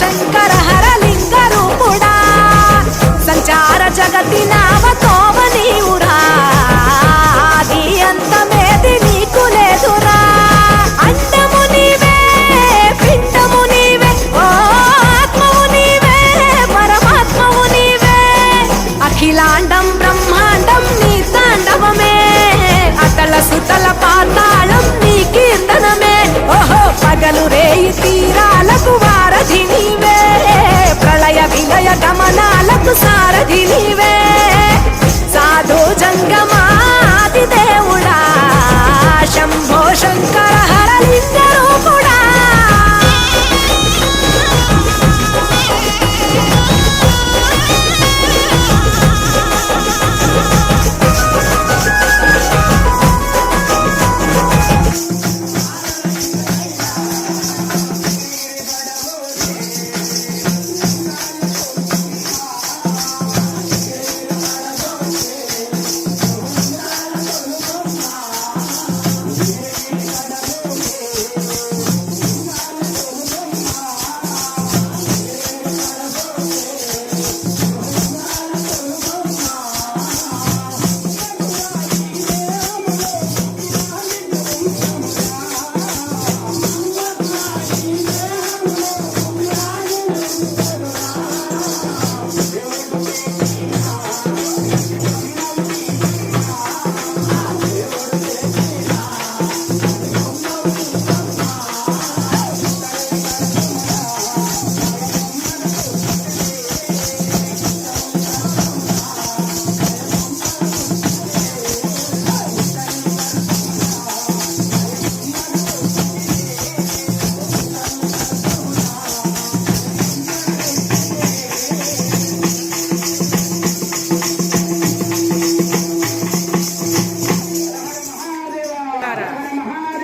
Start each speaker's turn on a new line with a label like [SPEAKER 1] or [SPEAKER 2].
[SPEAKER 1] శంకర హర లింగ రూపుడా సంచార జగతి నామతోమ నీవురా ఆది అంతమేది నీకు లేదురా అండము నీవే పిండము నీవే ఓ ఆత్మవు నీవే పరమాత్మవు నీవే అఖిలాండం బ్రహ్మాండం నీ తాండవమే అతల సుతల పాతాళం నీ కీర్తనమే ఓహో పగలు రేయి తీరాలకు వారధి నీవే ప్రళయ విలయ గమనాలకు సారథి నీవే సాధు జంగమాది దేవుడా శంభో